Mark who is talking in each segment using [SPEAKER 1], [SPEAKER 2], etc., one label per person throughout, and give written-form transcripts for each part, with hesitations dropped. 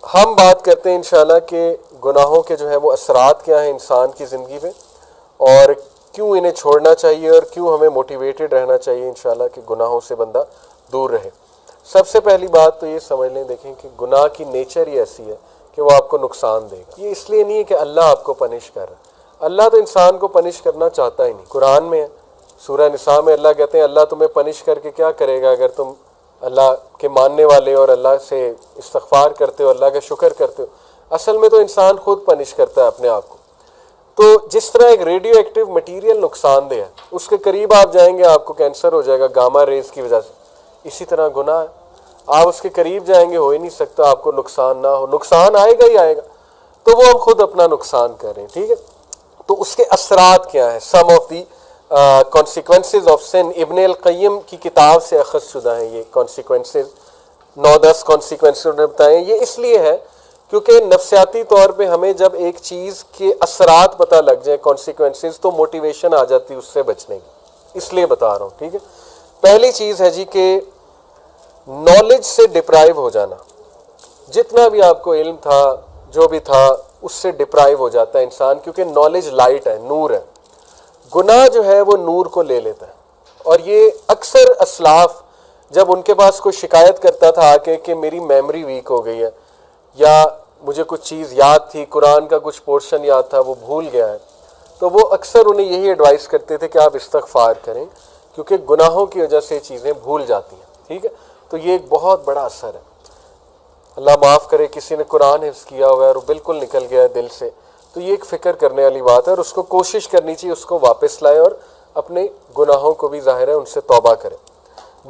[SPEAKER 1] ہم بات کرتے ہیں انشاءاللہ کہ گناہوں کے جو ہے وہ اثرات کیا ہیں انسان کی زندگی پہ، اور کیوں انہیں چھوڑنا چاہیے اور کیوں ہمیں موٹیویٹڈ رہنا چاہیے انشاءاللہ کہ گناہوں سے بندہ دور رہے۔ سب سے پہلی بات تو یہ سمجھ لیں، دیکھیں کہ گناہ کی نیچر ہی ایسی ہے کہ وہ آپ کو نقصان دے گا۔ یہ اس لیے نہیں ہے کہ اللہ آپ کو پنش کر رہا ہے، اللہ تو انسان کو پنش کرنا چاہتا ہی نہیں۔ قرآن میں ہے، سورہ نساء میں اللہ کہتے ہیں اللہ تمہیں پنش کر کے کیا کرے گا اگر تم اللہ کے ماننے والے اور اللہ سے استغفار کرتے ہو، اللہ کا شکر کرتے ہو۔ اصل میں تو انسان خود پنش کرتا ہے اپنے آپ کو۔ تو جس طرح ایک ریڈیو ایکٹیو مٹیریل نقصان دہ ہے، اس کے قریب آپ جائیں گے آپ کو کینسر ہو جائے گا گاما ریز کی وجہ سے، اسی طرح گناہ ہے، آپ اس کے قریب جائیں گے ہو ہی نہیں سکتا آپ کو نقصان نہ ہو، نقصان آئے گا ہی آئے گا، تو وہ ہم خود اپنا نقصان کر رہے ہیں، ٹھیک ہے۔ تو اس کے اثرات کیا ہیں، سم of the consequences of sun, ابن القیم کی کتاب سے اخذ شدہ ہیں یہ کانسیکوینسز، 9-10 کانسیکوینسز انہوں نے بتائے ہیں۔ یہ اس لیے ہے کیونکہ نفسیاتی طور پہ ہمیں جب ایک چیز کے اثرات پتہ لگ جائیں کانسیکوینسز، تو موٹیویشن آ جاتی ہے اس سے بچنے کی، اس لیے بتا رہا ہوں، ٹھیک ہے۔ پہلی چیز ہے جی کہ نالج سے ڈپرائیو ہو جانا، جتنا بھی آپ کو علم تھا جو بھی تھا اس سے ڈپرائیو ہو جاتا ہے انسان، کیونکہ نالج لائٹ ہے، نور ہے، گناہ جو ہے وہ نور کو لے لیتا ہے۔ اور یہ اکثر اسلاف جب ان کے پاس کوئی شکایت کرتا تھا آ کے کہ میری میموری ویک ہو گئی ہے، یا مجھے کچھ چیز یاد تھی، قرآن کا کچھ پورشن یاد تھا وہ بھول گیا ہے، تو وہ اکثر انہیں یہی ایڈوائس کرتے تھے کہ آپ استغفار کریں، کیونکہ گناہوں کی وجہ سے چیزیں بھول جاتی ہیں، ٹھیک ہے۔ تو یہ ایک بہت بڑا اثر ہے، اللہ معاف کرے کسی نے قرآن حفظ کیا ہوا ہے اور وہ بالکل نکل گیا ہے دل سے، تو یہ ایک فکر کرنے والی بات ہے، اور اس کو کوشش کرنی چاہیے اس کو واپس لائے، اور اپنے گناہوں کو بھی ظاہر ہے ان سے توبہ کرے۔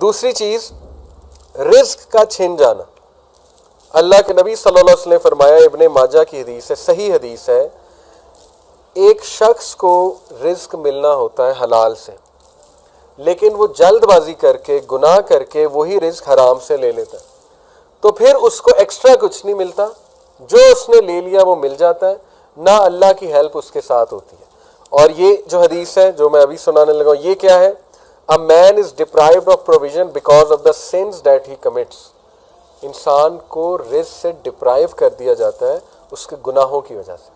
[SPEAKER 1] دوسری چیز، رزق کا چھن جانا۔ اللہ کے نبی صلی اللہ علیہ وسلم نے فرمایا، ابن ماجہ کی حدیث ہے، صحیح حدیث ہے، ایک شخص کو رزق ملنا ہوتا ہے حلال سے، لیکن وہ جلد بازی کر کے گناہ کر کے وہی رزق حرام سے لے لیتا ہے، تو پھر اس کو ایکسٹرا کچھ نہیں ملتا، جو اس نے لے لیا وہ مل جاتا ہے، نہ اللہ کی ہیلپ اس کے ساتھ ہوتی ہے۔ اور یہ جو حدیث ہے جو میں ابھی سنانے لگا ہوں، یہ کیا ہے؟ A man is deprived of provision because of the sins that he commits۔ انسان کو رزق سے ڈپرائیو کر دیا جاتا ہے اس کے گناہوں کی وجہ سے۔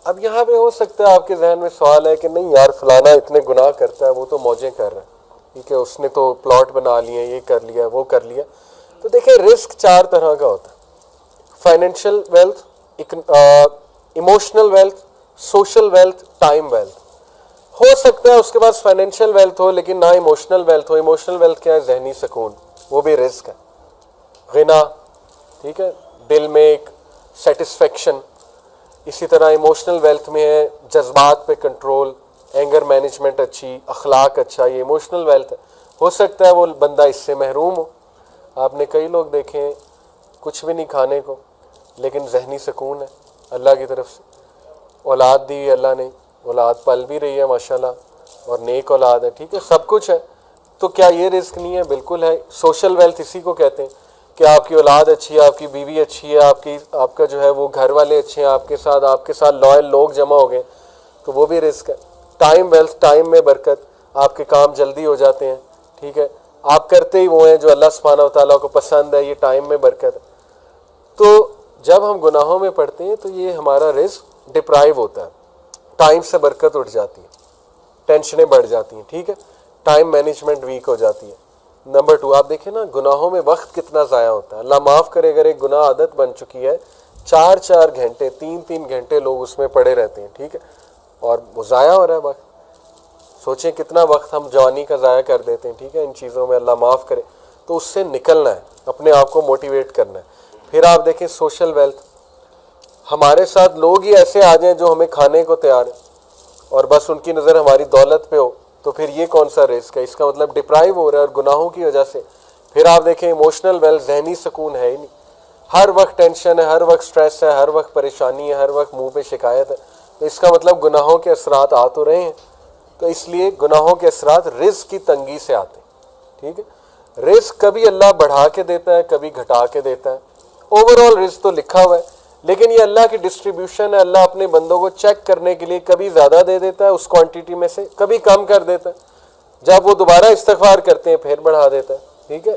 [SPEAKER 1] اب یہاں پہ ہو سکتا ہے آپ کے ذہن میں سوال ہے کہ نہیں یار فلانا اتنے گناہ کرتا ہے، وہ تو موجیں کر رہا ہے، ٹھیک ہے، اس نے تو پلاٹ بنا لیے، یہ کر لیا وہ کر لیا۔ تو دیکھیں رزق 4 طرح کا ہوتا ہے، financial wealth, emotional wealth, social wealth, time wealth. ہو سکتا ہے اس کے پاس فائنینشیل ویلتھ ہو لیکن نہ ایموشنل ویلتھ ہو۔ ایموشنل ویلتھ کیا ہے؟ ذہنی سکون، وہ بھی رزق ہے، غنا، ٹھیک ہے، دل میں ایک سیٹسفیکشن۔ اسی طرح ایموشنل ویلتھ میں ہے جذبات پہ کنٹرول، اینگر مینجمنٹ اچھی، اخلاق اچھا، یہ ایموشنل ویلتھ ہے۔ ہو سکتا ہے وہ بندہ اس سے محروم ہو، آپ نے کئی لوگ دیکھے ہیں کچھ بھی نہیں کھانے کو لیکن ذہنی سکون ہے اللہ کی طرف سے، اولاد دی اللہ نے، اولاد پل بھی رہی ہے ماشاءاللہ، اور نیک اولاد ہے، ٹھیک ہے، سب کچھ ہے، تو کیا یہ رزق نہیں ہے؟ بالکل ہے۔ سوشل ویلتھ اسی کو کہتے ہیں کہ آپ کی اولاد اچھی ہے، آپ کی بیوی اچھی ہے، آپ کا جو ہے وہ گھر والے اچھے ہیں، آپ کے ساتھ لائل لوگ جمع ہو گئے، تو وہ بھی رزق ہے۔ ٹائم ویلتھ، ٹائم میں برکت، آپ کے کام جلدی ہو جاتے ہیں، ٹھیک ہے، آپ کرتے ہی وہ ہیں جو اللہ سبحانہ و تعالیٰ کو پسند ہے، یہ ٹائم میں برکت ہے۔ تو جب ہم گناہوں میں پڑتے ہیں تو یہ ہمارا رزق ڈپرائیو ہوتا ہے، ٹائم سے برکت اٹھ جاتی ہے، ٹینشنیں بڑھ جاتی ہیں، ٹھیک ہے، ٹائم مینجمنٹ ویک ہو جاتی ہے۔ نمبر 2، آپ دیکھیں نا گناہوں میں وقت کتنا ضائع ہوتا ہے، اللہ معاف کرے اگر ایک گناہ عادت بن چکی ہے، 4 گھنٹے 3 گھنٹے لوگ اس میں پڑے رہتے ہیں، ٹھیک ہے، اور وہ ضائع ہو رہا ہے وقت۔ سوچیں کتنا وقت ہم جوانی کا ضائع کر دیتے ہیں، ٹھیک ہے، ان چیزوں میں، اللہ معاف کرے۔ تو اس سے نکلنا ہے، اپنے آپ کو موٹیویٹ کرنا ہے۔ پھر آپ دیکھیں سوشل ویلتھ، ہمارے ساتھ لوگ ہی ایسے آ جائیں جو ہمیں کھانے کو تیار ہیں اور بس ان کی نظر ہماری دولت پہ ہو، تو پھر یہ کون سا رزق ہے؟ اس کا مطلب ڈپرائیو ہو رہا ہے اور گناہوں کی وجہ سے۔ پھر آپ دیکھیں ایموشنل ویلتھ، ذہنی سکون ہے ہی نہیں، ہر وقت ٹینشن ہے، ہر وقت سٹریس ہے، ہر وقت پریشانی ہے، ہر وقت منہ پہ شکایت ہے، تو اس کا مطلب گناہوں کے اثرات آ تو رہے ہیں۔ تو اس لیے گناہوں کے اثرات رزق کی تنگی سے آتے ہیں، ٹھیک ہے۔ رزق کبھی اللہ بڑھا کے دیتا ہے، کبھی گھٹا کے دیتا ہے، اوور آل رزق تو لکھا ہوا ہے، لیکن یہ اللہ کی ڈسٹریبیوشن ہے، اللہ اپنے بندوں کو چیک کرنے کے لیے کبھی زیادہ دے دیتا ہے اس کوانٹیٹی میں سے، کبھی کم کر دیتا ہے، جب وہ دوبارہ استغفار کرتے ہیں پھر بڑھا دیتا ہے، ٹھیک ہے۔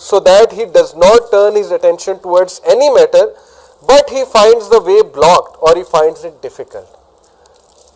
[SPEAKER 1] so that he does not turn his attention towards any matter but he finds the way blocked or he finds it difficult।